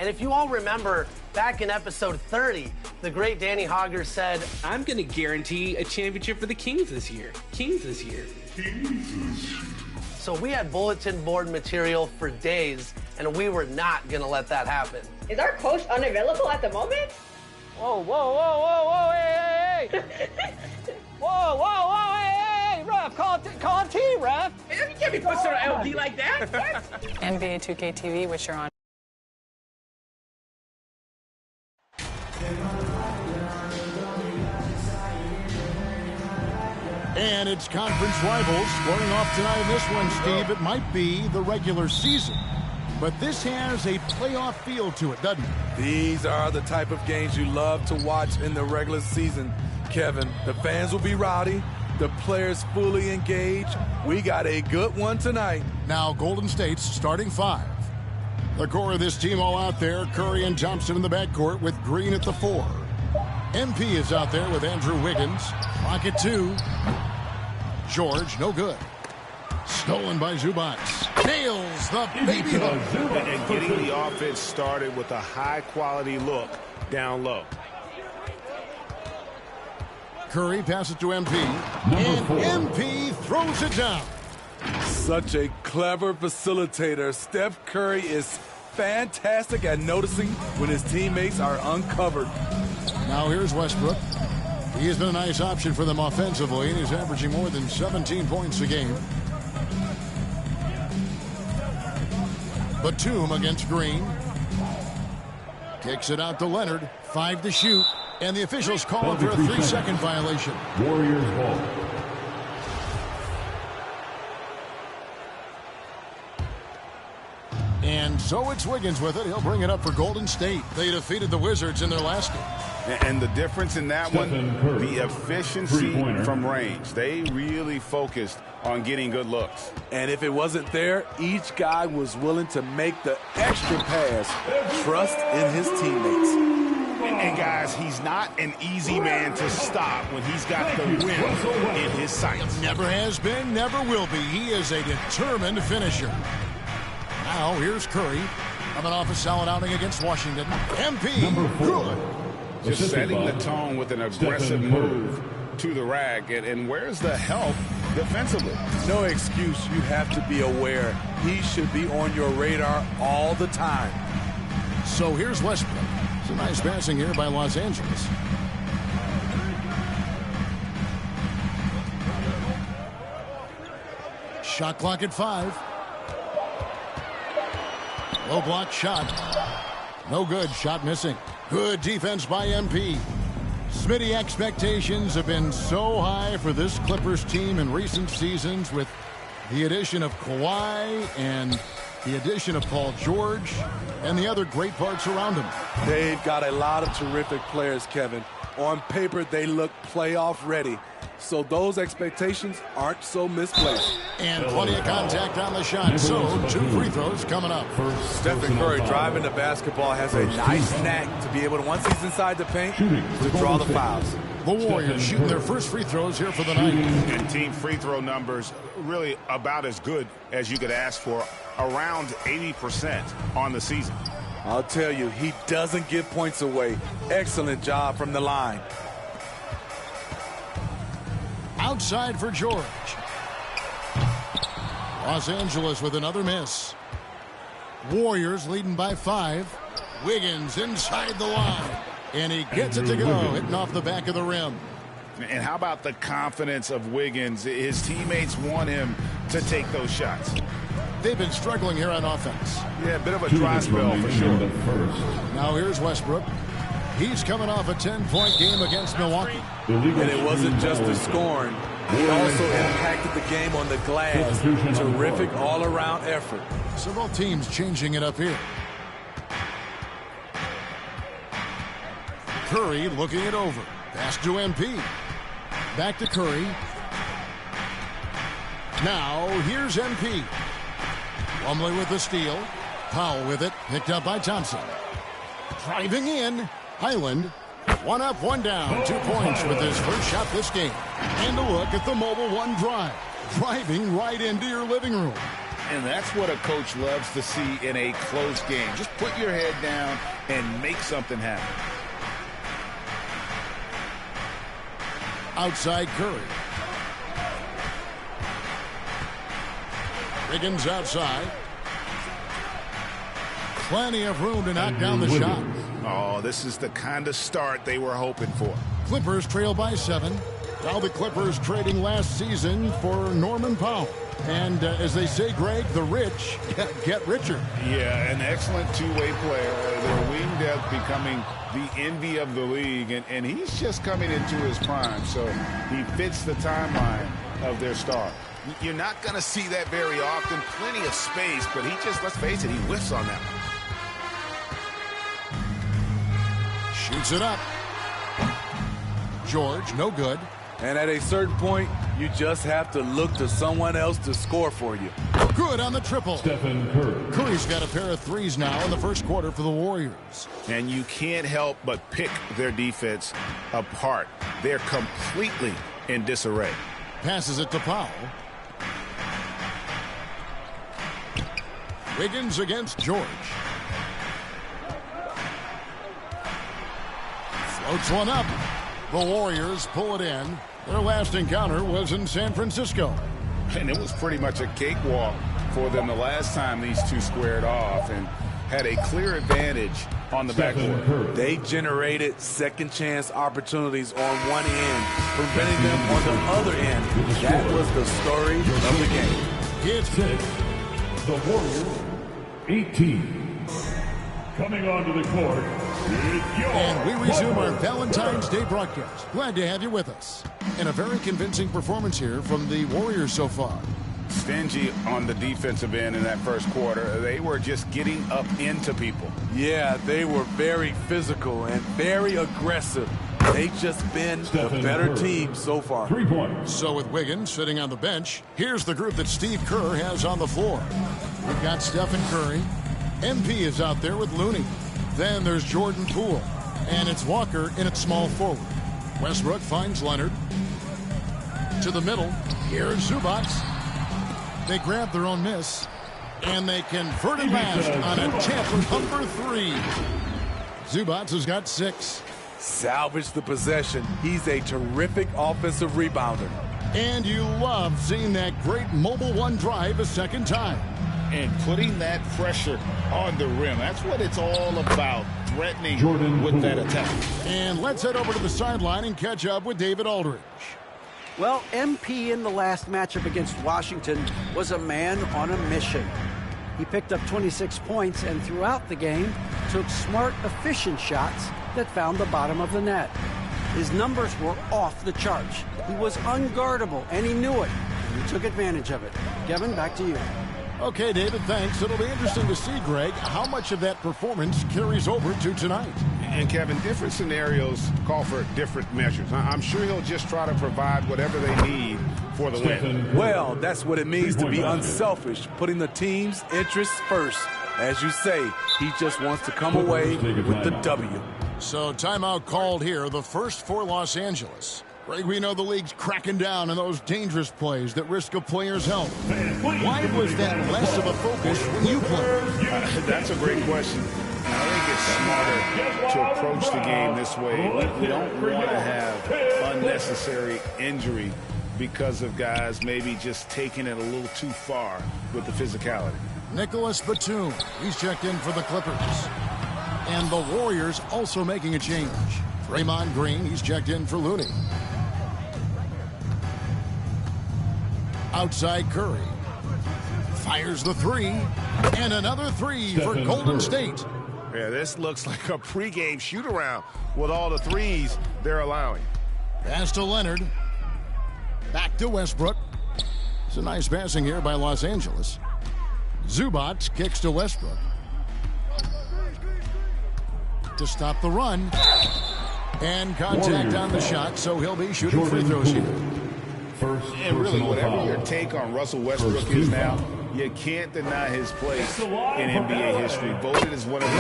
And if you all remember, back in episode 30, the great Danny Hogger said, I'm going to guarantee a championship for the Kings this year. Kings this year. So we had bulletin board material for days, and we were not going to let that happen. Is our coach unavailable at the moment? Whoa, whoa, whoa, whoa, whoa, hey, hey, hey. Whoa, whoa, whoa, hey, hey, ref, call T, ref. You can't be pushing on LD like that. NBA 2K TV, which you're on. And it's conference rivals squaring off tonight in this one, Steve. It might be the regular season, but this has a playoff feel to it, doesn't it? These are the type of games you love to watch in the regular season, Kevin. The fans will be rowdy, the players fully engaged. We got a good one tonight. Now Golden State's starting five. The core of this team all out there, Curry and Thompson in the backcourt with Green at the 4. MP is out there with Andrew Wiggins. Rocket 2. George, no good. Stolen by Zubac. Nails the baby hook. And getting the offense started with a high-quality look down low. Curry passes to MP. And MP throws it down. Such a clever facilitator. Steph Curry is fantastic at noticing when his teammates are uncovered. Now here's Westbrook. He has been a nice option for them offensively, and he's averaging more than 17 points a game. Batum against Green. Kicks it out to Leonard. 5 to shoot. And the officials call for a 3-second violation. Warriors ball. And so it's Wiggins with it. He'll bring it up for Golden State. They defeated the Wizards in their last game. And the difference in that one, the efficiency from range. They really focused on getting good looks. And if it wasn't there, each guy was willing to make the extra pass. Trust in his teammates. And guys, he's not an easy man to stop when he's got the win in his sights. Never has been, never will be. He is a determined finisher. Now here's Curry coming off a solid outing against Washington. MP, good. Just setting the tone with an aggressive move to the rack. And where's the help defensively? No excuse. You have to be aware. He should be on your radar all the time. So here's Westbrook. Some nice passing here by Los Angeles. Shot clock at 5. Low block shot. No good. Shot missing. Good defense by MP. Smitty, expectations have been so high for this Clippers team in recent seasons with the addition of Kawhi and the addition of Paul George and the other great parts around him. They've got a lot of terrific players, Kevin. On paper, they look playoff ready. So those expectations aren't so misplaced. And plenty of contact on the shot. So 2 free throws coming up. Stephen Curry driving the basketball has a nice knack to be able to, once he's inside the paint, to draw the fouls. The Warriors shooting their first free throws here for the night. And team free throw numbers really about as good as you could ask for. Around 80% on the season. I'll tell you, he doesn't give points away. Excellent job from the line. Outside for George. Los Angeles with another miss. Warriors leading by 5. Wiggins inside the line. And he gets it to go, hitting off the back of the rim. And how about the confidence of Wiggins? His teammates want him to take those shots. They've been struggling here on offense. Yeah, a bit of a dry spell for sure. Now here's Westbrook. He's coming off a 10-point game against Milwaukee. And it wasn't just the scoring. He also impacted the game on the glass. Terrific all-around effort. So both teams changing it up here. Curry looking it over. Pass to MP. Back to Curry. Now here's MP. Plumlee with the steal. Powell with it. Picked up by Thompson. Driving in. Highland. 1 up, 1 down. 2 points with his first shot this game. And a look at the Mobile One drive. Driving right into your living room. And that's what a coach loves to see in a close game. Just put your head down and make something happen. Outside Curry. Wiggins outside. Plenty of room to knock down the shot. Oh, this is the kind of start they were hoping for. Clippers trail by 7. Now the Clippers trading last season for Norman Powell. And as they say, Greg, the rich get richer. Yeah, an excellent two-way player. Their wing depth becoming the envy of the league. And he's just coming into his prime. So he fits the timeline of their star. You're not going to see that very often. Plenty of space, but he just, let's face it, he whiffs on that one. Shoots it up. George, no good. And at a certain point, you just have to look to someone else to score for you. Good on the triple. Stephen Curry. Curry's got a pair of threes now in the first quarter for the Warriors. And you can't help but pick their defense apart. They're completely in disarray. Passes it to Powell. Wiggins against George. Floats one up. The Warriors pull it in. Their last encounter was in San Francisco. And it was pretty much a cakewalk for them the last time these two squared off and had a clear advantage on the backcourt. They generated second chance opportunities on one end, preventing them on the other end. That was the story of the game. It's 6. The Warriors, 18. Coming onto the court. And we resume our Valentine's Day broadcast. Glad to have you with us. And a very convincing performance here from the Warriors so far. Stingy on the defensive end in that first quarter. They were just getting up into people. Yeah, they were very physical and very aggressive. They've just been the better team so far. 3 points. So with Wiggins sitting on the bench, here's the group that Steve Kerr has on the floor. We've got Stephen Curry. MP is out there with Looney. Then there's Jordan Poole. And it's Walker in at small forward. Westbrook finds Leonard. To the middle. Here's Zubac. They grab their own miss. And they convert it last on attempt number 3. Zubac has got 6. Salvage the possession. He's a terrific offensive rebounder. And you love seeing that great mobile one drive a second time. And putting that pressure on the rim. That's what it's all about, threatening Jordan with Poole. that attack. And let's head over to the sideline and catch up with David Aldridge. Well, MP in the last matchup against Washington was a man on a mission. He picked up 26 points and throughout the game took smart, efficient shots that found the bottom of the net. His numbers were off the charts. He was unguardable, and he knew it. And he took advantage of it. Kevin, back to you. Okay, David, thanks. It'll be interesting to see, Greg, how much of that performance carries over to tonight. And, Kevin, different scenarios call for different measures. I'm sure he'll just try to provide whatever they need for the win. Well, that's what it means to be unselfish, putting the team's interests first. As you say, he just wants to come away with the W. So timeout called here, the first for Los Angeles. Greg, we know the league's cracking down on those dangerous plays that risk a player's health. Why was that less of a focus when you played? That's a great question. I think it's smarter to approach the game this way. We don't want to have unnecessary injury because of guys maybe just taking it a little too far with the physicality. Nicholas Batum, he's checked in for the Clippers. And the Warriors also making a change. Draymond Green, he's checked in for Looney. Outside Curry. Fires the 3. And another 3 for Golden State. Yeah, this looks like a pregame shoot-around with all the threes they're allowing. Pass to Leonard. Back to Westbrook. It's a nice passing here by Los Angeles. Zubac kicks to Westbrook. To stop the run. And contact on the shot, so he'll be shooting free throws here. And really, whatever your take on Russell Westbrook is now, you can't deny his place in NBA history. Voted as one of the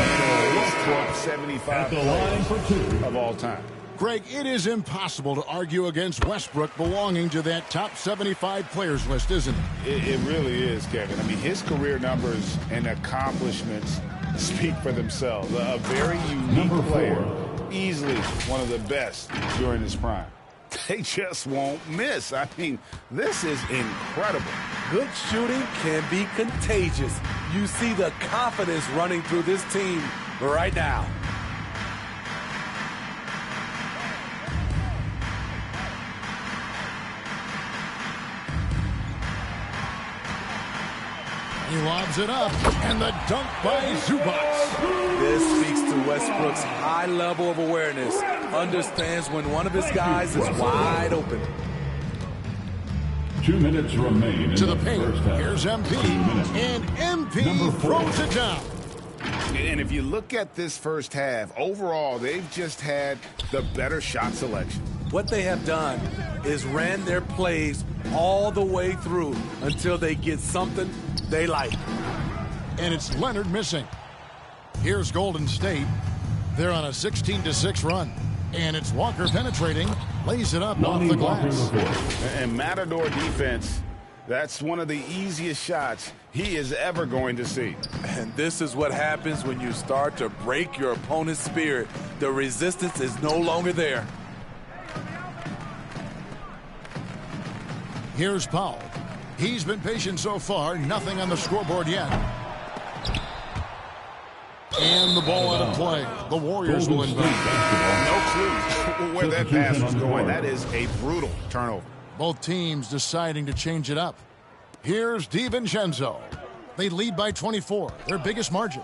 top 75 players of all time. Greg, it is impossible to argue against Westbrook belonging to that top 75 players list, isn't it? It really is, Kevin. I mean, his career numbers and accomplishments speak for themselves. A very unique player, easily one of the best during his prime. They just won't miss. I mean, this is incredible. Good shooting can be contagious. You see the confidence running through this team right now. He lobs it up, and the dunk by Zubac. This speaks to Westbrook's high level of awareness. Understands when one of his guys is wide open. 2 minutes remain To in the the paint. first half. Here's MP, and MP Number 4. throws it down. And if you look at this first half, overall, they've just had the better shot selection. What they have done is ran their plays all the way through until they get something they like. And it's Leonard missing. Here's Golden State. They're on a 16-6 run. And it's Walker penetrating, lays it up off the glass. And Matador defense, that's one of the easiest shots he is ever going to see. And this is what happens when you start to break your opponent's spirit. The resistance is no longer there. Here's Powell. He's been patient so far. Nothing on the scoreboard yet. And the ball out of play. The Warriors will inbound. No clue where that pass was going. That is a brutal turnover. Both teams deciding to change it up. Here's DiVincenzo. They lead by 24, their biggest margin.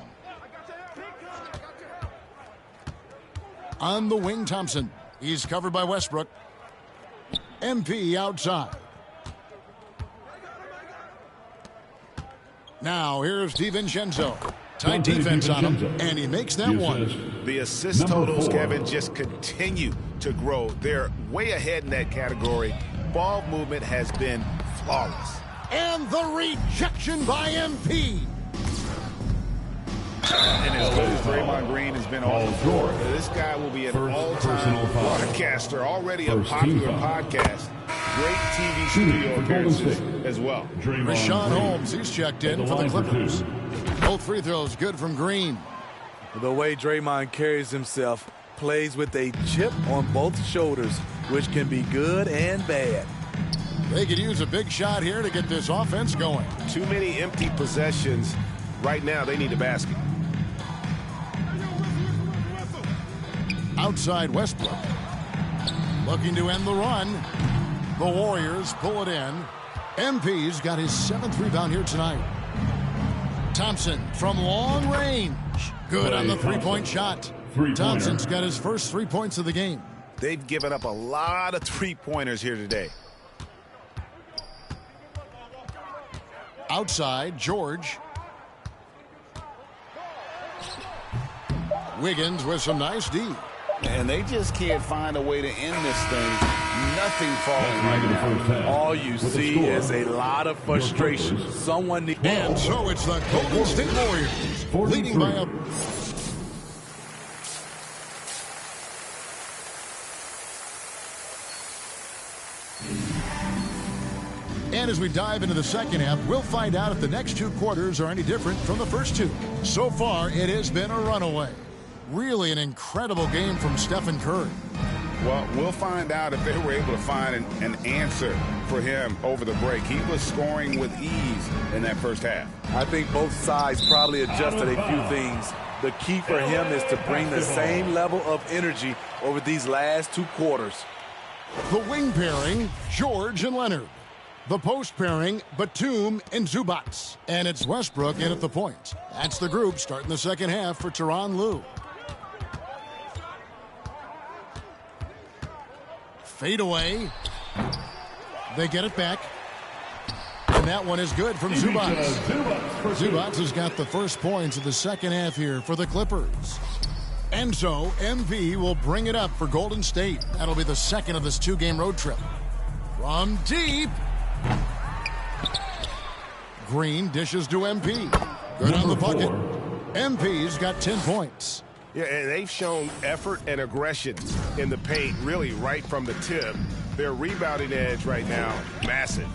On the wing, Thompson. He's covered by Westbrook. MP outside. Now here's DiVincenzo. Tight defense on him, and he makes that one. The assist totals, Kevin, just continue to grow. They're way ahead in that category. Ball movement has been flawless. And the rejection by MP. And as good as Draymond Green has been on the floor, this guy will be an all-time broadcaster, already a popular podcast. Great TV studio appearances as well. Richaun Holmes, he's checked in for the Clippers. Both free throws good from Green. The way Draymond carries himself, plays with a chip on both shoulders, which can be good and bad. They could use a big shot here to get this offense going. Too many empty possessions. Right now, they need a basket. Outside Westbrook. Looking to end the run. The Warriors pull it in. MP's got his 7th rebound here tonight. Thompson from long range. Good on the three-point shot. Thompson's got his first 3 points of the game. They've given up a lot of three-pointers here today. Outside, George. Wiggins with some nice D. And they just can't find a way to end this thing. Nothing falling right now. All you see is a lot of frustration. Someone needs... And so it's the Golden State Warriors leading by a... And as we dive into the second half, we'll find out if the next 2 quarters are any different from the first 2. So far, it has been a runaway. Really an incredible game from Stephen Curry. Well, we'll find out if they were able to find an answer for him over the break. He was scoring with ease in that first half. I think both sides probably adjusted a few things. The key for him is to bring the same level of energy over these last 2 quarters. The wing pairing, George and Leonard. The post pairing, Batum and Zubac. And it's Westbrook in at the point. That's the group starting the second half for Tyronn Lue. Fade away. They get it back. And that one is good from Zubac. Zubac has got the first points of the second half here for the Clippers. And so MP will bring it up for Golden State. That'll be the second of this 2-game road trip. From deep. Green dishes to MP. Good on the bucket. MP's got 10 points. Yeah, and they've shown effort and aggression in the paint, really right from the tip. Their rebounding edge right now, massive.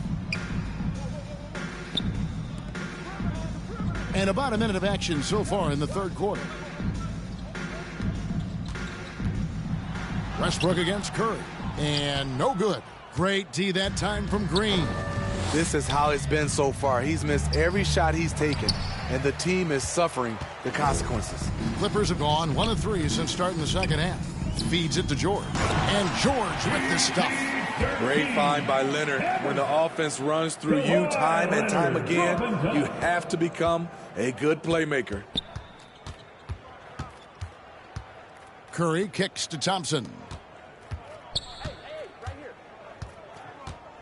And about a minute of action so far in the third quarter. Westbrook against Curry. And no good. Great D that time from Green. This is how it's been so far. He's missed every shot he's taken, and the team is suffering the consequences. Clippers have gone 1 of 3 since starting the second half. Feeds it to George. And George with the stuff. Great find by Leonard. When the offense runs through you time and time again, you have to become a good playmaker. Curry kicks to Thompson.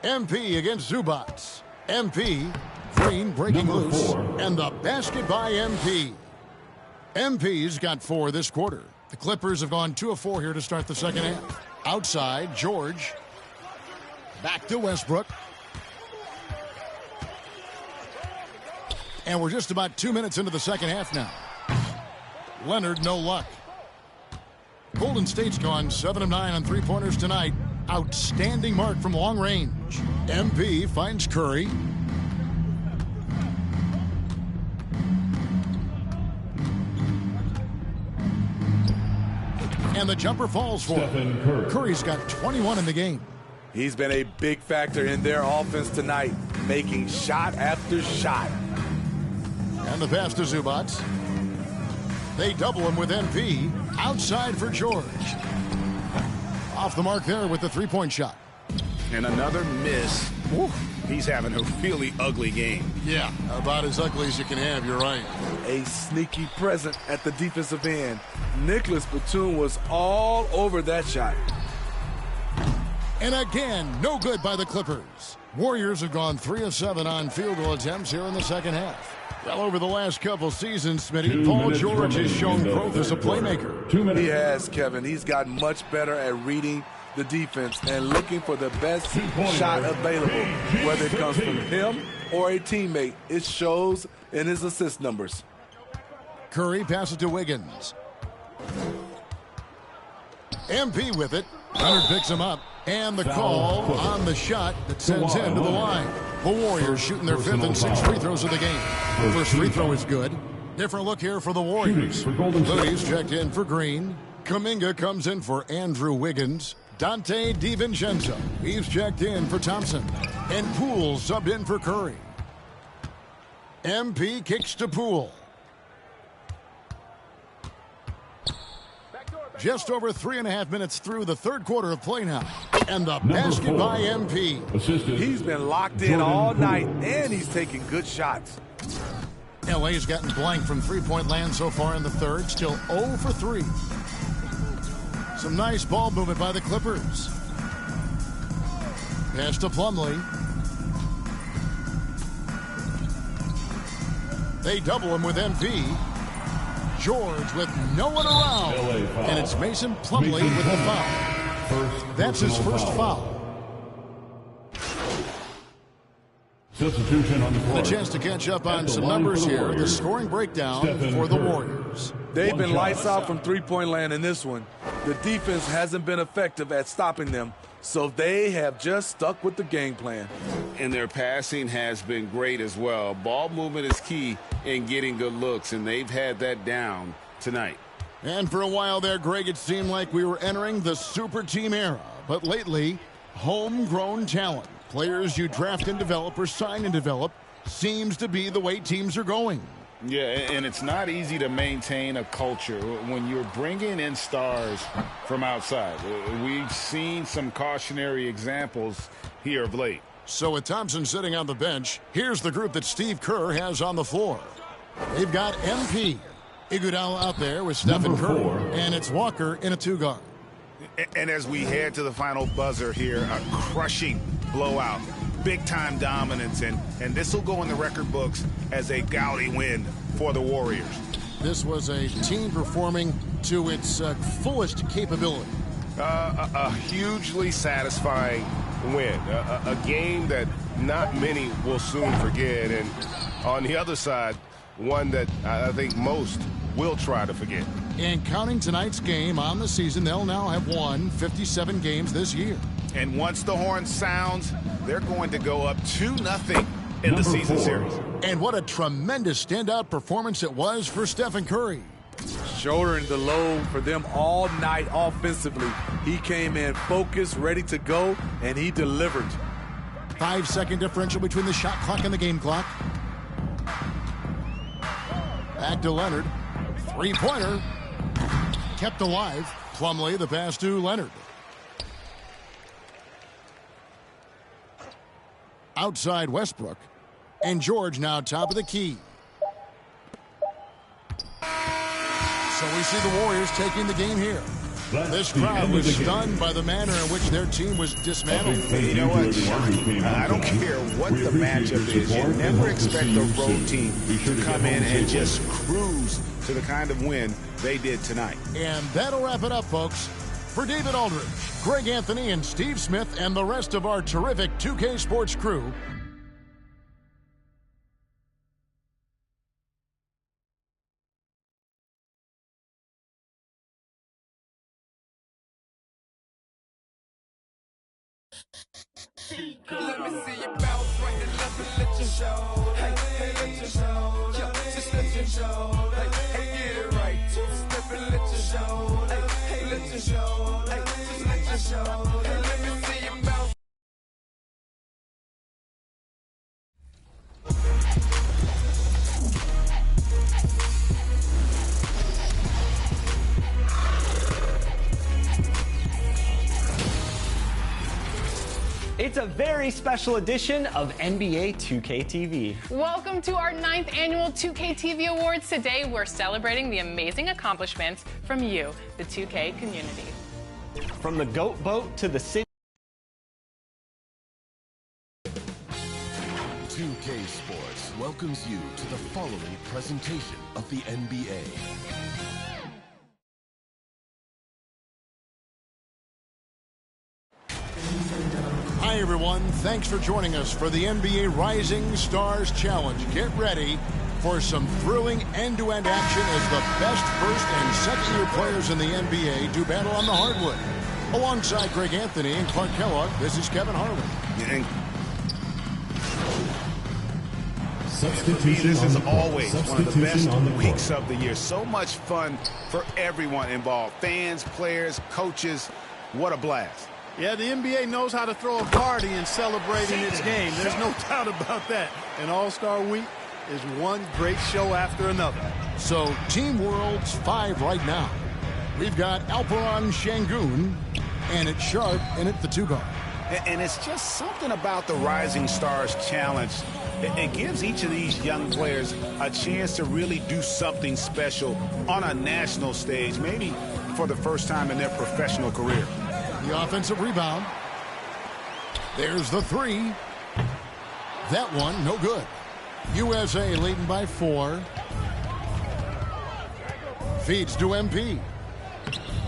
MP against Zubats. MP, Green breaking loose. And the basket by MP. MP's got 4 this quarter. The Clippers have gone 2 of 4 here to start the second half. Outside, George. Back to Westbrook. And we're just about 2 minutes into the second half now. Leonard, no luck. Golden State's gone 7 of 9 on three-pointers tonight. Outstanding mark from long range. MP finds Curry. And the jumper falls for him. Curry's got 21 in the game. He's been a big factor in their offense tonight, making shot after shot. And the pass to Zubats. They double him with MP. Outside for George. Off the mark there with the three-point shot. And another miss. Ooh, he's having a really ugly game. Yeah, about as ugly as you can have, you're right. A sneaky present at the defensive end. Nicholas Batum was all over that shot. And again, no good by the Clippers. Warriors have gone 3 of 7 on field goal attempts here in the second half. Well, over the last couple seasons, Smitty, Paul George has shown growth as a playmaker. He has, Kevin. He's gotten much better at reading the defense and looking for the best shot available. Whether it comes from him or a teammate, it shows in his assist numbers. Curry passes to Wiggins. MP with it. Leonard picks him up. And the call on the shot that sends him to the line. The Warriors shooting their 5th and 6th free throws of the game. First free throw is good. Different look here for the Warriors. Moody's checked in for Green. Kuminga comes in for Andrew Wiggins. Dante DiVincenzo. He's checked in for Thompson. And Poole subbed in for Curry. MP kicks to Poole. Just over 3.5 minutes through the third quarter of play now. And the basket by MP. He's been locked in all night, and he's taking good shots. LA's gotten blank from three-point land so far in the third. Still 0 for 3. Some nice ball movement by the Clippers. Pass to Plumlee. They double him with MP. George with no one around. And it's Mason Plumlee with the foul. That's his first foul. Substitution on the court. A chance to catch up on some numbers here. The scoring breakdown for the Warriors. They've been lights out from three-point land in this one. The defense hasn't been effective at stopping them, so they have just stuck with the game plan. And their passing has been great as well. Ball movement is key in getting good looks, and they've had that down tonight. And for a while there, Greg, it seemed like we were entering the super team era. But lately, homegrown talent, players you draft and develop or sign and develop, seems to be the way teams are going. Yeah, and it's not easy to maintain a culture when you're bringing in stars from outside. We've seen some cautionary examples here of late. So with Thompson sitting on the bench, here's the group that Steve Kerr has on the floor. They've got MP, Iguodala out there with Stephen Curry, and it's Walker in a 2-guard. And as we head to the final buzzer here, a crushing blowout, big-time dominance, and this will go in the record books as a gaudy win for the Warriors. This was a team performing to its fullest capability. A hugely satisfying win, a game that not many will soon forget, and on the other side, one that I think most will try to forget. And counting tonight's game on the season, they'll now have won 57 games this year. And once the horn sounds, they're going to go up 2-0 in the season series. And what a tremendous standout performance it was for Stephen Curry. Shouldering the load for them all night offensively. He came in focused, ready to go, and he delivered. 5-second differential between the shot clock and the game clock. Back to Leonard. Three-pointer. Kept alive. Plumlee, the pass to Leonard. Outside Westbrook. And George now top of the key. So we see the Warriors taking the game here. This crowd was stunned by the manner in which their team was dismantled. You know what, Sean? I don't care what the matchup is. You never expect a road team to come in and just cruise to the kind of win they did tonight. And that'll wrap it up, folks. For David Aldridge, Greg Anthony, and Steve Smith, and the rest of our terrific 2K Sports crew, let me see you bounce right and left and let you show. Hey, hey, let you show. Yeah, just let you show. Hey, hey, get it right. Step and let you show. Hey, hey, let you show. Hey, just let you show. Hey, let me see you bounce. It's a very special edition of NBA 2K TV. Welcome to our 9th annual 2K TV Awards. Today, we're celebrating the amazing accomplishments from you, the 2K community. From the GOAT boat to the city. 2K Sports welcomes you to the following presentation of the NBA. Hi, everyone. Thanks for joining us for the NBA Rising Stars Challenge. Get ready for some thrilling end-to-end action as the best first and second-year players in the NBA do battle on the hardwood. Alongside Greg Anthony and Clark Kellogg, this is Kevin Harlan. This is always one of the best weeks of the year. So much fun for everyone involved. Fans, players, coaches. What a blast. Yeah, the NBA knows how to throw a party and celebrate in its game. There's no doubt about that. And All-Star Week is one great show after another. So, Team World's 5 right now. We've got Alperen Şengün, and it's Sharp in at the 2 guard. And it's just something about the Rising Stars Challenge. It gives each of these young players a chance to really do something special on a national stage, maybe for the first time in their professional career. The offensive rebound. There's the 3. That one, no good. USA leading by 4. Feeds to MP.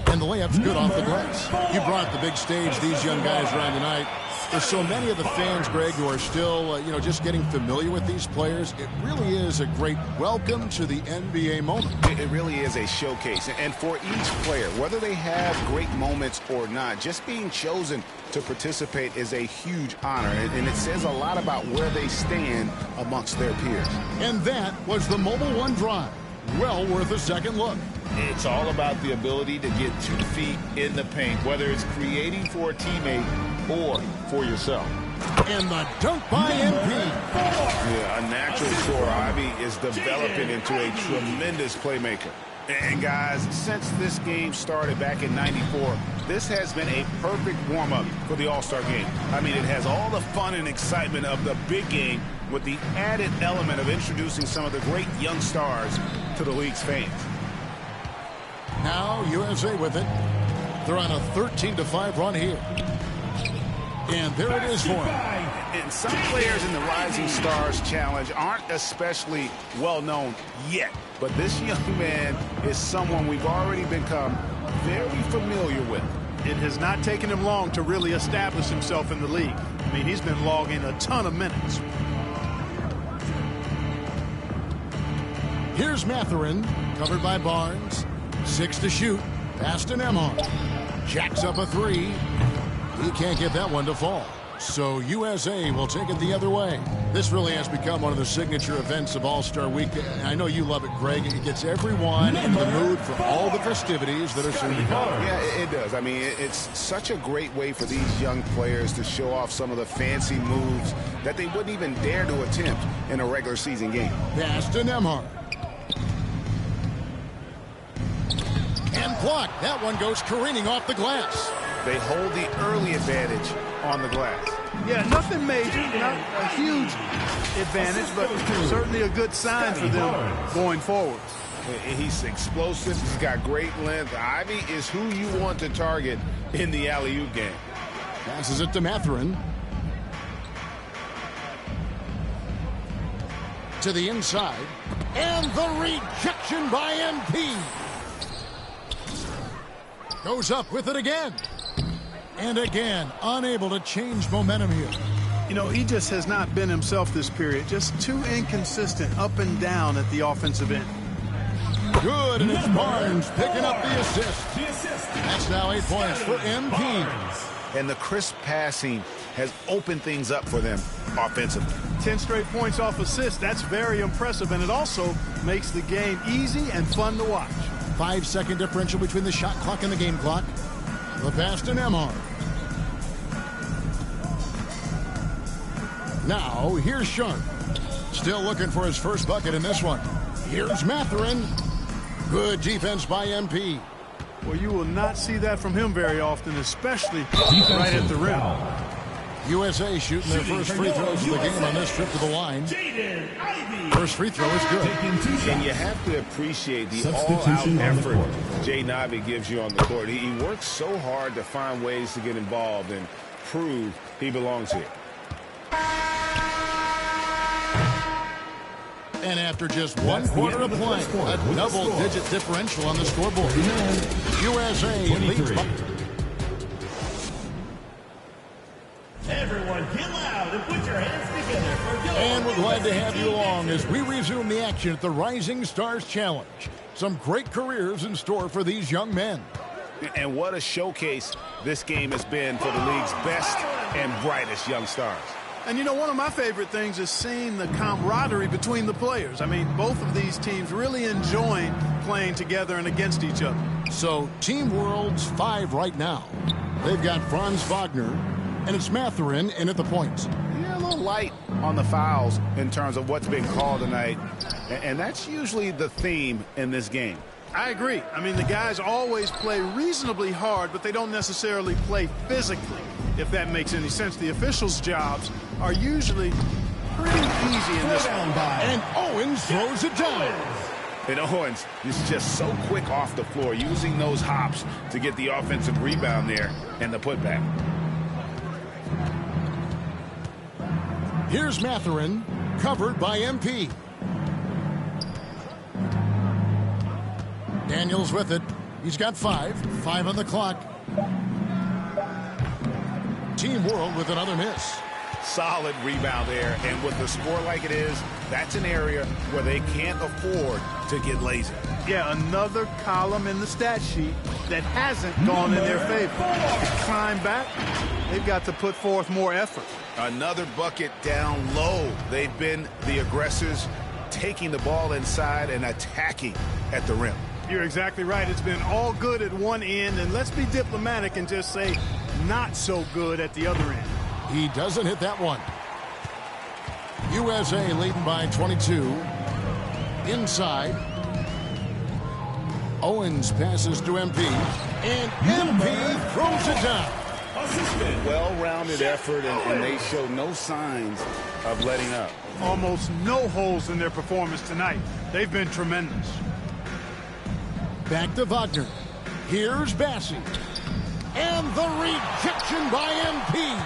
And the layup's good off the glass. You brought the big stage these young guys around tonight. There's so many of the fans, Greg, who are still, just getting familiar with these players. It really is a great welcome to the NBA moment. It really is a showcase. And for each player, whether they have great moments or not, just being chosen to participate is a huge honor. And it says a lot about where they stand amongst their peers. And that was the Mobile One drive. Well worth a second look. It's all about the ability to get 2 feet in the paint, whether it's creating for a teammate or for yourself. And the dunk by MP. Yeah, a natural scorer. Ivy is developing into a tremendous playmaker. And guys, since this game started back in '94, this has been a perfect warm-up for the All-Star game. I mean, it has all the fun and excitement of the big game with the added element of introducing some of the great young stars to the league's fans. Now USA with it. They're on a 13-5 run here. And there it is for him. And some players in the Rising Stars Challenge aren't especially well-known yet. But this young man is someone we've already become very familiar with. It has not taken him long to really establish himself in the league. I mean, he's been logging a ton of minutes. Here's Mathurin, covered by Barnes. 6 to shoot. Pass to Nembhard. Jacks up a 3. He can't get that one to fall. So USA will take it the other way. This really has become one of the signature events of All-Star Week. I know you love it, Greg. It gets everyone in the mood for all the festivities that are soon to come. Yeah, it does. I mean, it's such a great way for these young players to show off some of the fancy moves that they wouldn't even dare to attempt in a regular season game. Pass to Nembhard. And blocked. That one goes careening off the glass. They hold the early advantage on the glass. Yeah, nothing major, not a huge advantage, but certainly a good sign for them going forward. He's explosive. He's got great length. Ivy is who you want to target in the alley-oop game. Passes it to Mathurin. To the inside. And the rejection by MP. Goes up with it again. And again, unable to change momentum here. You know, he just has not been himself this period. Just too inconsistent up and down at the offensive end. Good, and it's Barnes picking up the assist. That's now 8 points for MP. And the crisp passing has opened things up for them offensively. 10 straight points off assists. That's very impressive, and it also makes the game easy and fun to watch. 5-second differential between the shot clock and the game clock. The pass to Nembhard. Now, here's Sharp. Still looking for his first bucket in this one. Here's Mathurin. Good defense by MP. Well, you will not see that from him very often, especially right at the rim. USA shooting their first free throws of the game on this trip to the line. First free throw is good. And you have to appreciate the all-out effort Jaden Ivey gives you on the court. He works so hard to find ways to get involved and prove he belongs here. And after just 1 quarter of play, a double-digit differential on the scoreboard. USA leads by... Everyone get loud and put your hands together for your... And we're glad to have you along as we resume the action at the Rising Stars Challenge. Some great careers in store for these young men. And what a showcase this game has been for the league's best and brightest young stars. And you know, one of my favorite things is seeing the camaraderie between the players. I mean, both of these teams really enjoying playing together and against each other. So, Team World's 5 right now. They've got Franz Wagner, and it's Mathurin in at the points. Yeah, a little light on the fouls in terms of what's been called tonight. And that's usually the theme in this game. I agree. I mean, the guys always play reasonably hard, but they don't necessarily play physically, if that makes any sense. The officials' jobs are usually pretty easy in this one. And Owens throws it down. And Owens is just so quick off the floor, using those hops to get the offensive rebound there and the putback. Here's Mathurin, covered by MP. Daniels with it. He's got 5 on the clock. Team World with another miss. Solid rebound there, and with the score like it is, that's an area where they can't afford to get lazy. Yeah, another column in the stat sheet that hasn't gone in their favor. To climb back, they've got to put forth more effort. Another bucket down low. They've been the aggressors, taking the ball inside and attacking at the rim. You're exactly right. It's been all good at one end, and let's be diplomatic and just say not so good at the other end. He doesn't hit that one. USA leading by 22. Inside. Owens passes to MP. And MP throws it down. Well-rounded effort, and they show no signs of letting up. Almost no holes in their performance tonight. They've been tremendous. Back to Wagner. Here's Bassi. And the rejection by MP.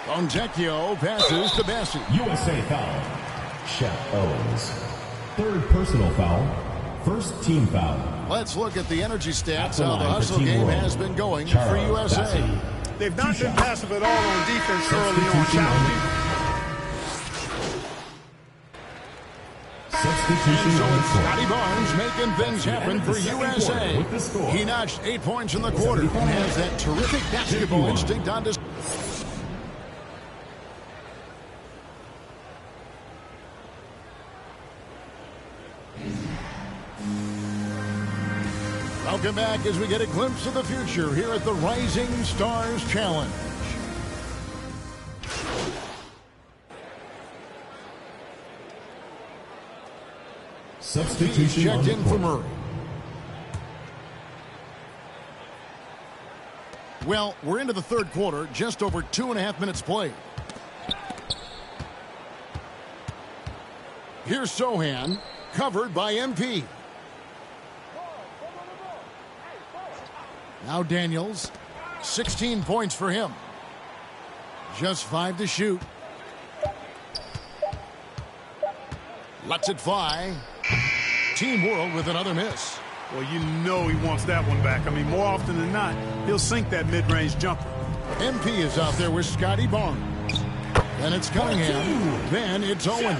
Fontecchio passes to Bassi. USA foul. Shaq Owens. 3rd personal foul. 1st team foul. Let's look at the energy stats, how the hustle game has been going for USA. Bassi. They've not been passive at all on defense early on. Challenging. Substitution So on it's the court. Scotty Barnes making things happen for USA. He notched 8 points in the quarter and has that terrific basketball instinct on display. Welcome back as we get a glimpse of the future here at the Rising Stars Challenge. Substitution Checked on the in for court. Murray. Well, we're into the third quarter, just over 2.5 minutes played. Here's Sohan, covered by MP. Now Daniels, 16 points for him. Just 5 to shoot. Lets it fly. Team World with another miss. Well, you know he wants that one back. I mean, more often than not, he'll sink that mid-range jumper. MP is out there with Scotty Barnes. Then it's Cunningham. Then it's Owen.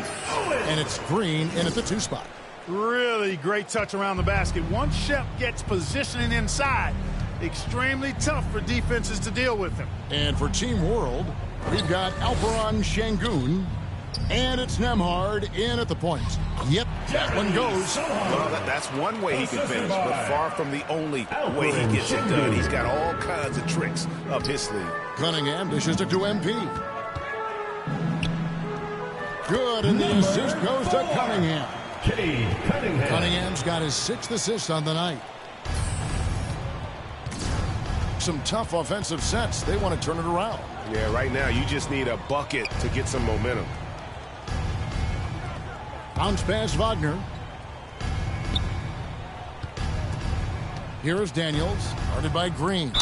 And it's Green in at the 2 spot. Really great touch around the basket. Once Shep gets positioning inside, extremely tough for defenses to deal with him. And for Team World, we've got Alperon Şengün. And it's Nembhard in at the points. Yep, that one goes. Well, that's one way he can finish, but far from the only way he gets it done. He's got all kinds of tricks up his sleeve. Cunningham dishes it to MP. Good, and the assist goes to Cunningham. Cunningham's got his 6th assist on the night. Some tough offensive sets. They want to turn it around. Yeah, right now you just need a bucket to get some momentum. Bounce pass Wagner. Here is Daniels, guarded by Green.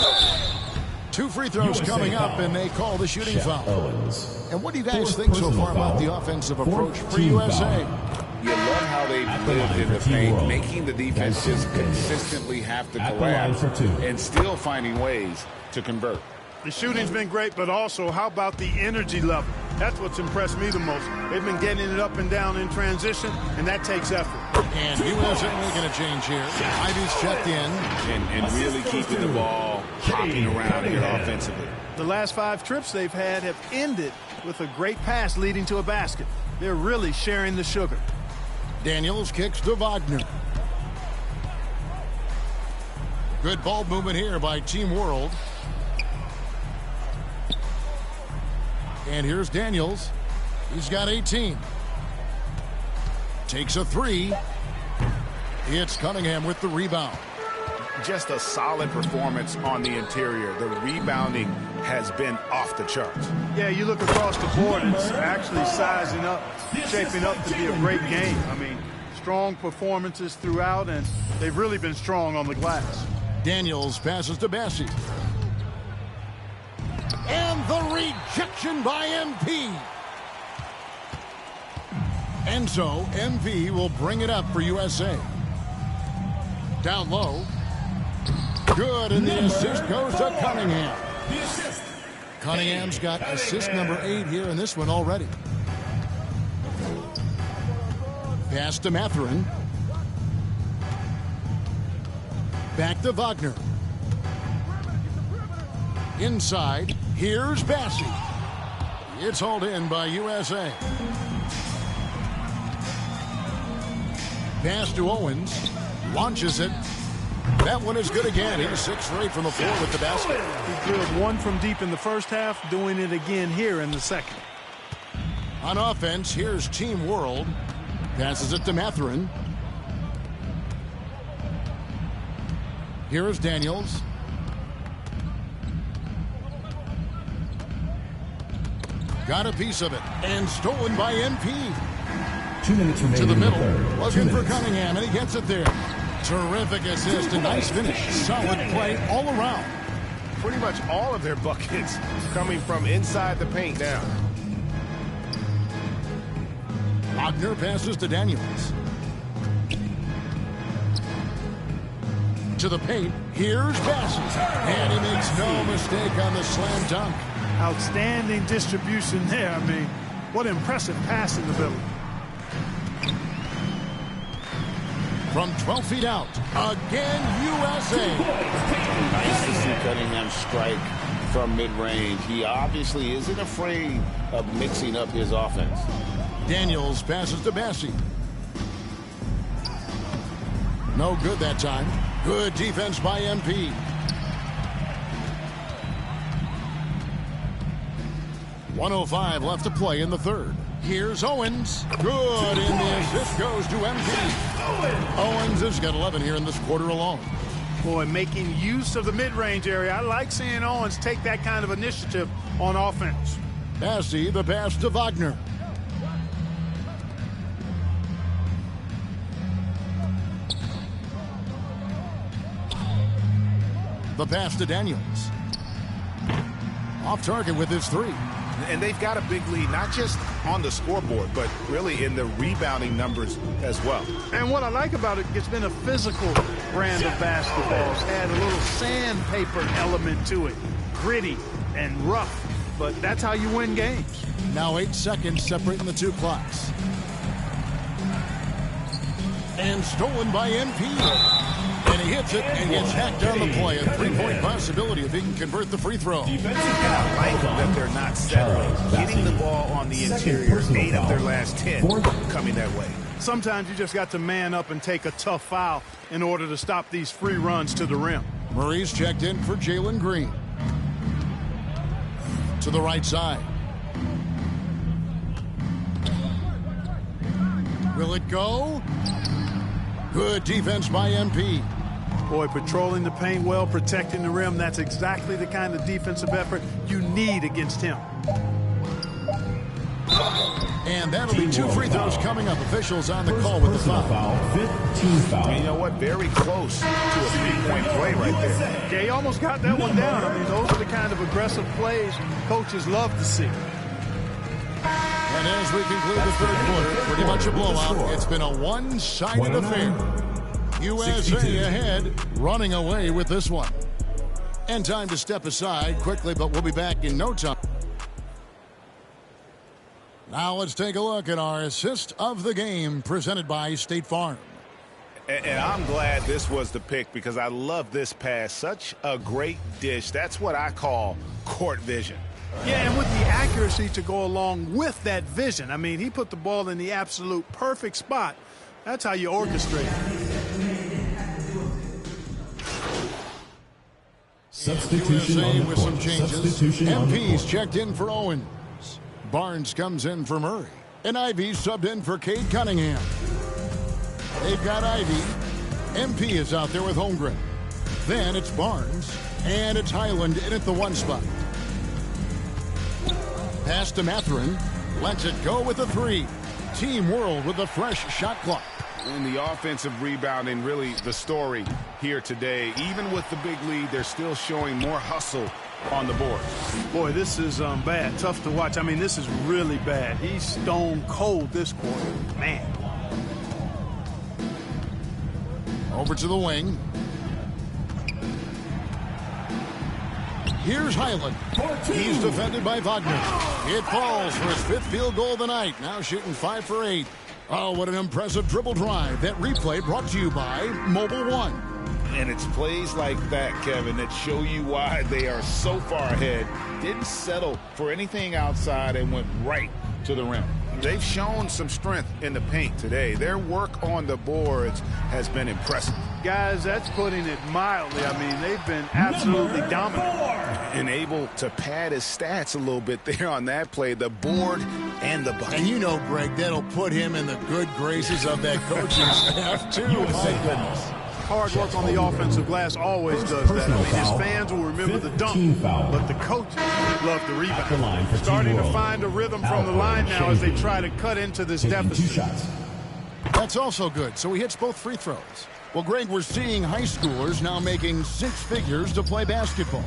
2 free throws coming up, and they call the shooting foul. And what do you guys think so far about the offensive approach for USA? You love how they've lived in the paint, making the defense just consistently have to collapse and still finding ways to convert. The shooting's been great, but also how about the energy level? That's what's impressed me the most. They've been getting it up and down in transition, and that takes effort. And USA making a change here. Ivy's checked in. And really keeping the ball hopping around here offensively. The last 5 trips they've had have ended with a great pass leading to a basket. They're really sharing the sugar. Daniels kicks to Wagner. Good ball movement here by Team World. And here's Daniels. He's got 18. Takes a 3. It's Cunningham with the rebound. Just a solid performance on the interior. The rebounding has been off the charts. Yeah, you look across the board, it's actually sizing up, shaping up to be a great game. I mean, strong performances throughout, and they've really been strong on the glass. Daniels passes to Bassey. And the rejection by MP. And so MP will bring it up for USA. Down low. Good, and the assist goes to Cunningham. Cunningham's got assist number 8 here in this one already. Pass to Mathurin. Back to Wagner. Inside, here's Bassey. It's hauled in by USA. Pass to Owens. Launches it. That one is good again. He's 6 for 8 from the floor with the basket. He's good 1 from deep in the first half, doing it again here in the second. On offense, here's Team World. Passes it to Mathurin. Here is Daniels. Got a piece of it. And stolen by MP. 2 minutes remaining. To the middle. Third. Looking for Cunningham, and he gets it there. Terrific assist. A nice finish. Solid play all around. Pretty much all of their buckets coming from inside the paint now. Wagner passes to Daniels. To the paint. Here's Bassey. And he makes no mistake on the slam dunk. Outstanding distribution there. I mean, what impressive pass in the middle. From 12 feet out, again, USA. Nice to see Cunningham strike from mid-range. He obviously isn't afraid of mixing up his offense. Daniels passes to Bassey. No good that time. Good defense by MP. .105 left to play in the third. Here's Owens. Good, and the assist goes to MP. Owens has got 11 here in this quarter alone. Boy, making use of the mid-range area. I like seeing Owens take that kind of initiative on offense. Bassey, the pass to Wagner. The pass to Daniels. Off target with his three. And they've got a big lead, not just on the scoreboard, but really in the rebounding numbers as well. And what I like about it, it's been a physical brand of basketball. It's had a little sandpaper element to it. Gritty and rough, but that's how you win games. Now 8 seconds separating the two clocks. And stolen by MP. And he hits it and gets hacked down the play. A three-point possibility if he can convert the free throw. And I like that they're not settling. Getting the ball on the interior, 8 of their last 10 coming that way. Sometimes you just got to man up and take a tough foul in order to stop these free runs to the rim. Murray's checked in for Jalen Green. To the right side. Will it go? Good defense by MP. Boy, patrolling the paint well, protecting the rim. That's exactly the kind of defensive effort you need against him. And that'll be 2 free throws coming up. Officials on the call with the foul. 15 foul. And you know what? Very close to a 3-point play right there. Yeah, he almost got that one down. I mean, those are the kind of aggressive plays coaches love to see. And as we conclude the third quarter, pretty much a blowout. It's been a one-sided affair. USA ahead, running away with this one. And time to step aside quickly, but we'll be back in no time. Now let's take a look at our assist of the game presented by State Farm. And I'm glad this was the pick because I love this pass. Such a great dish. That's what I call court vision. Yeah, and with the accuracy to go along with that vision. I mean, he put the ball in the absolute perfect spot. That's how you orchestrate it. Substitution with some changes. MP's checked in for Owens. Barnes comes in for Murray. And Ivy subbed in for Cade Cunningham. They've got Ivy. MP is out there with Holmgren. Then it's Barnes. And it's Highland in at the 1 spot. Pass to Mathurin. Lets it go with a 3. Team World with a fresh shot clock. And the offensive rebounding, really the story here today. Even with the big lead, they're still showing more hustle on the board. Boy, this is bad. Tough to watch. I mean, this is really bad. He's stone cold this quarter. Man. Over to the wing. Here's Highland. He's defended by Wagner. It falls for his 5th field goal of the night. Now shooting 5 for 8. Oh, what an impressive dribble drive. That replay brought to you by Mobile One. And it's plays like that, Kevin, that show you why they are so far ahead. Didn't settle for anything outside and went right to the rim. They've shown some strength in the paint today. Their work on the boards has been impressive. Guys, that's putting it mildly. I mean, they've been absolutely dominant. And able to pad his stats a little bit there on that play, the board and the bucket. And you know, Greg, that'll put him in the good graces of that coaching staff, too. My goodness. Hard work on the offensive glass always does that. I mean, his fans will remember the dunk, but the coaches love the rebound. Starting to find a rhythm from the line now as they try to cut into this deficit. That's also good. So he hits both free throws. Well, Greg, we're seeing high schoolers now making 6 figures to play basketball.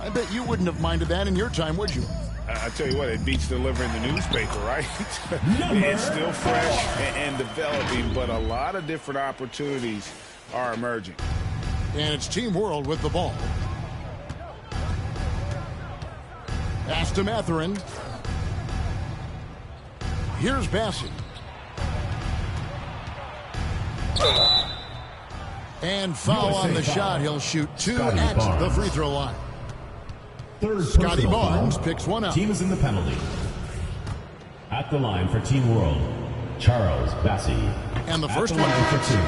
I bet you wouldn't have minded that in your time, would you? I tell you what, it beats delivering the newspaper, right? It's still fresh and developing, but a lot of different opportunities are emerging. And it's Team World with the ball. Pass to Mathurin. Here's Bassey. And foul on the shot. He'll shoot 2 Scotty at Barnes. the free throw line. Third Scotty personal Barnes foul. picks one up. Team is in the penalty. At the line for Team World, Charles Bassi. And the At first the one line counts. for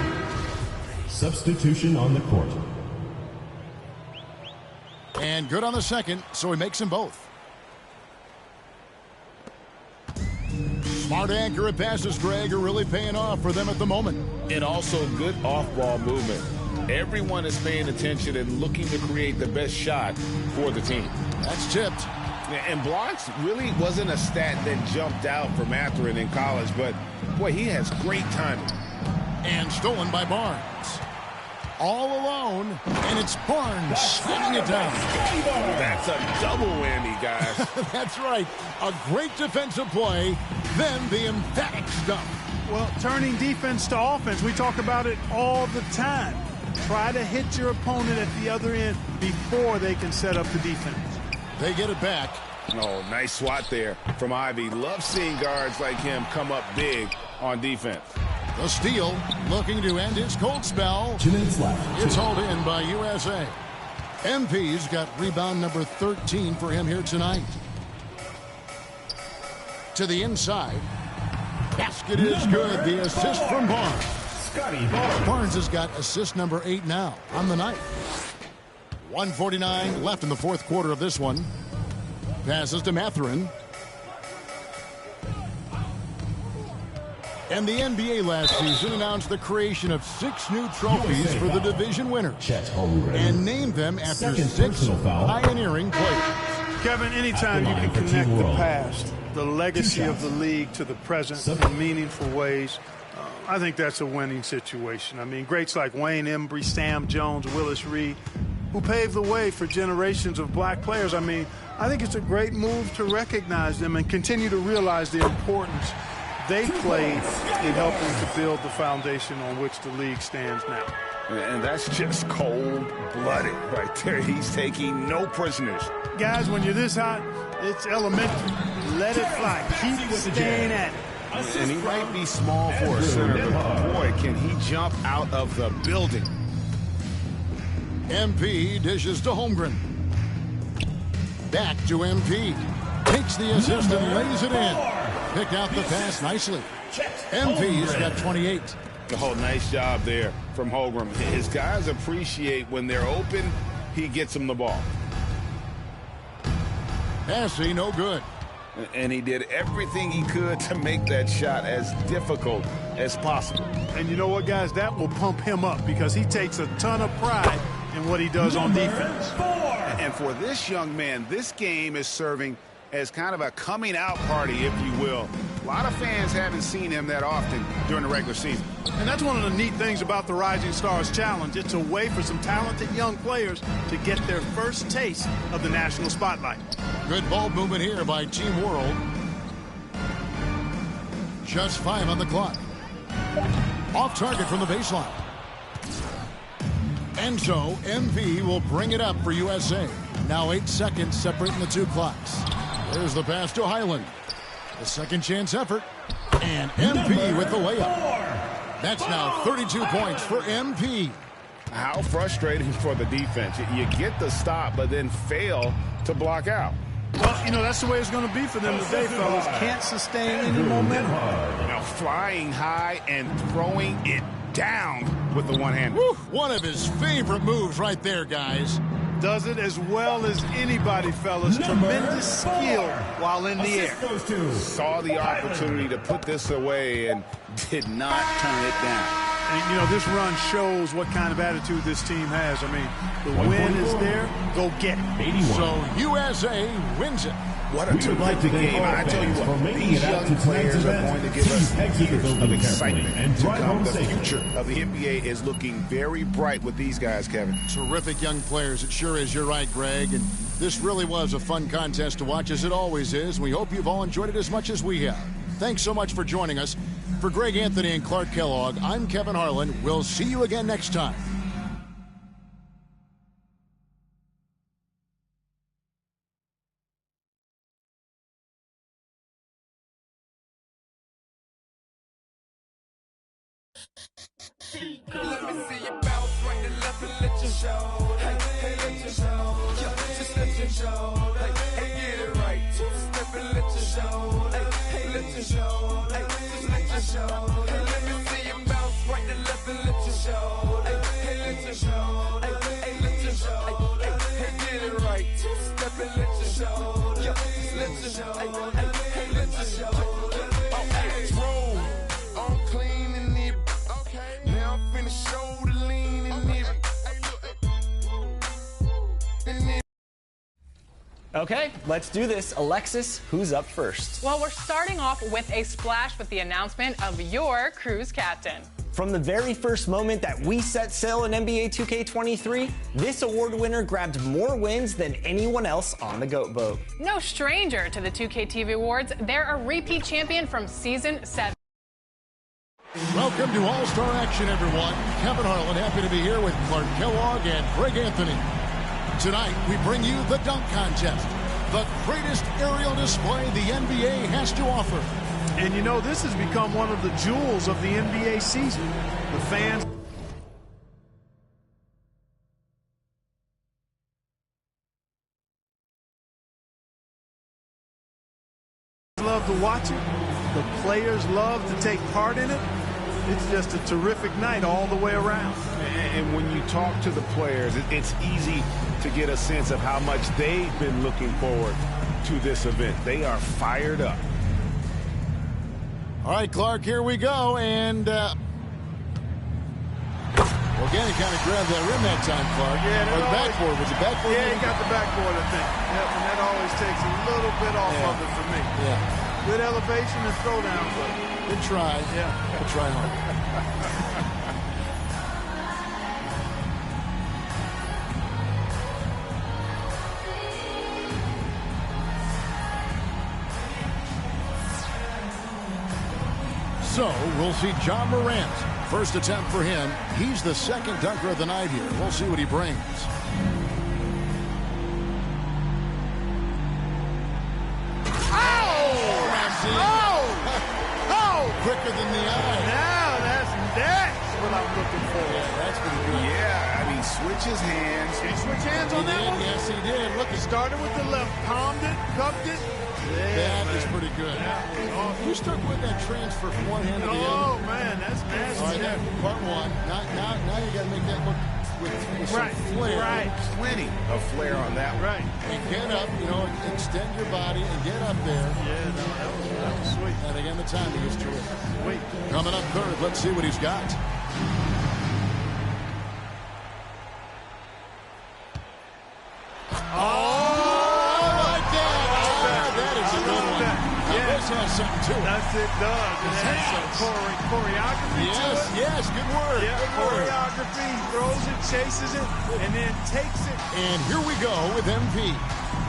2. Substitution on the court. And good on the second, so he makes them both. Smart accurate passes, Greg, are really paying off for them at the moment. And also good off-ball movement. Everyone is paying attention and looking to create the best shot for the team. That's tipped. And blocks really wasn't a stat that jumped out for Mathurin in college, but, boy, he has great timing. And stolen by Barnes. All alone, and it's Barnes slamming it down. That's a double whammy, guys. That's right. A great defensive play, then the emphatic stuff. Well, turning defense to offense, we talk about it all the time. Try to hit your opponent at the other end before they can set up the defense. They get it back. Oh, nice swat there from Ivy. Love seeing guards like him come up big on defense. The steal, looking to end his cold spell. 2 minutes left. It's hauled in by USA. MP's got rebound number 13 for him here tonight. To the inside. Basket is good. The assist from Barnes. Scotty Barnes. Barnes has got assist number 8 now on the night. 1:49 left in the fourth quarter of this one. Passes to Mathurin. And the NBA last season announced the creation of 6 new trophies for the division winners and named them after 6 pioneering players. Kevin, anytime you can connect the past, the legacy of the league to the present in meaningful ways, I think that's a winning situation. I mean, greats like Wayne Embry, Sam Jones, Willis Reed, who paved the way for generations of black players. I mean, I think it's a great move to recognize them and continue to realize the importance they played in helping to build the foundation on which the league stands now. And that's just cold-blooded right there. He's taking no prisoners. Guys, when you're this hot, it's elementary. Let it fly. Keep staying at it. And he might be small for a center, but boy, can he jump out of the building. MP dishes to Holmgren. Back to MP. Takes the assist and lays it in. Picked out the pass nicely. MP's got 28. Oh, nice job there from Holmgren. His guys appreciate when they're open, he gets them the ball. Passing, no good. And he did everything he could to make that shot as difficult as possible. And you know what, guys? That will pump him up because he takes a ton of pride in what he does on defense. And for this young man, this game is serving as kind of a coming out party, if you will. A lot of fans haven't seen him that often during the regular season. And that's one of the neat things about the Rising Stars Challenge. It's a way for some talented young players to get their first taste of the national spotlight. Good ball movement here by Team World. Just 5 on the clock. Off target from the baseline. And so MP will bring it up for USA. Now 8 seconds separating the 2 clocks. There's the pass to Highland. The second chance effort. And MP with the layup. That's now 32 points for MP. How frustrating for the defense. You get the stop, but then fail to block out. Well, you know, that's the way it's going to be for them today, fellas. Can't sustain any momentum. Now flying high and throwing it down with the one-hander. One of his favorite moves right there, guys. Does it as well as anybody, fellas. Tremendous skill while in the air. Saw the opportunity to put this away and did not turn it down. And, you know, this run shows what kind of attitude this team has. I mean, the win is there. Go get it. So USA wins it. What a terrific game. I tell you what, these young players are going to give us years of excitement to come. The future of the NBA is looking very bright with these guys, Kevin. Terrific young players. It sure is. You're right, Greg. And this really was a fun contest to watch, as it always is. We hope you've all enjoyed it as much as we have. Thanks so much for joining us. For Greg Anthony and Clark Kellogg, I'm Kevin Harlan. We'll see you again next time. Let me see you bounce right and left and let you show. Hey, let you show. Just let you show. Hey, get it right. Two-step and let you show. Hey, let you show. Just let you show. Hey, let me see you bounce right and left and let you show. Hey, let you show. Hey, let you show. Hey, get it right. Two-step and let you show. Just let you show. Hey, let you show. Oh, hey, roll. I'm clean and it. Okay. Now I'm finna show the lean and it. Okay, let's do this. Alexis, who's up first? Well, we're starting off with a splash with the announcement of your cruise captain. From the very first moment that we set sail in NBA 2K23, this award winner grabbed more wins than anyone else on the GOAT boat. No stranger to the 2K TV Awards, they're a repeat champion from Season 7. Welcome to All-Star Action, everyone. Kevin Harlan, happy to be here with Clark Kellogg and Greg Anthony. Tonight, we bring you the dunk contest, the greatest aerial display the NBA has to offer. And you know, this has become one of the jewels of the NBA season. The fans love to watch it. The players love to take part in it. It's just a terrific night all the way around. And when you talk to the players, it's easy to get a sense of how much they've been looking forward to this event. They are fired up. All right, Clark, here we go. And, well, again, he kind of grabbed that rim that time, Clark. Yeah, or the backboard. Was it backboard? Yeah, he got the backboard, I think. Yep, and that always takes a little bit off of it for me. Yeah. Good elevation and throwdown, but good try. Yeah. Good try hard. So, we'll see John Morant. First attempt for him. He's the second dunker of the night here. We'll see what he brings. Quicker than the eye. Now that's what I'm looking for. Yeah, that's pretty good. Yeah, I mean, switch his hands. Did he switch hands on that one? Yes, he did. Look, He started with the left, palmed it, cupped it. That is pretty good. You stuck with that transfer from one hand to the other. Oh, man, that's nasty. All right, that's part one. Now you got to make that look with some flair. Right. Plenty of flair on that one. Right. And get up, extend your body and get up there. Yeah, no, that was sweet. And again, the timing is terrific. Sweet. Coming up third, let's see what he's got. Has something to it. That's it, does. It has some choreography to it. Yes, good word. Yeah, good word. Choreography, throws it, chases it, and then takes it. And here we go with MP.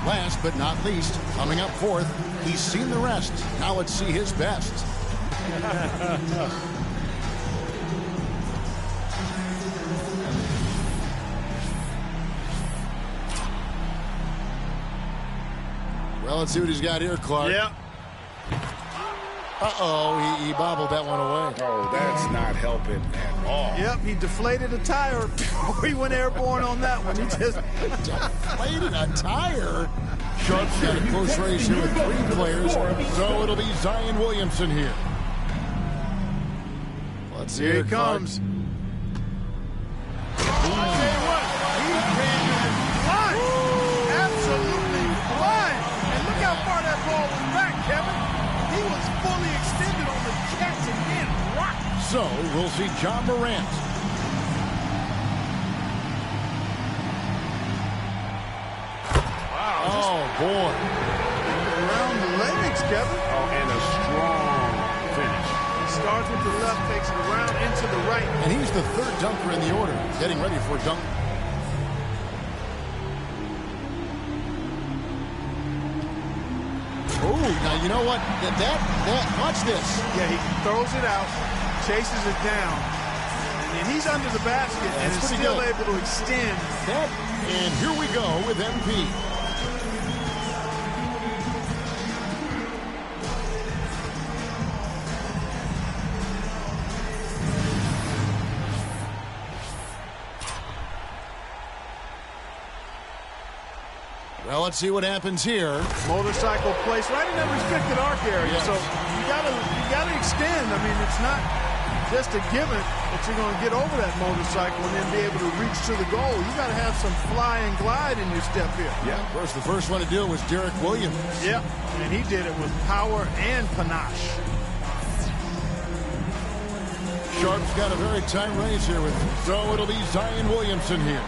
Last but not least, coming up fourth, he's seen the rest. Now let's see his best. Well, let's see what he's got here, Clark. Yeah. Uh-oh, he bobbled that one away. Oh, that's not helping at all. Yep, he deflated a tire before he went airborne on that one. He just deflated a tire. Sharp's got a close race here with three players, so it'll be Zion Williamson here. Let's see. Here he comes. I'll tell you what, he came in flying. Absolutely flying. And look how far that ball was back, Kevin. He was fully extended on the catch and then rocked. So we'll see John Morant. Wow. Oh, boy. Around the legs, Kevin. Oh, and a strong finish. He starts with the left, takes it around into the right. And he's the third dunker in the order, getting ready for a dunk. Oh, now you know what? Watch this. Yeah, he throws it out, chases it down, and then he's under the basket and is still able to extend. And here we go with MP. Well, let's see what happens here. Motorcycle placed right in that restricted arc area. Yes. So you gotta extend. I mean, it's not just a given that you're going to get over that motorcycle and then be able to reach to the goal. You got to have some fly and glide in your step here. Yeah, of course, the first one to do it was Derek Williams. Yeah, and he did it with power and panache. Sharp's got a very tight race here with, so it'll be Zion Williamson here.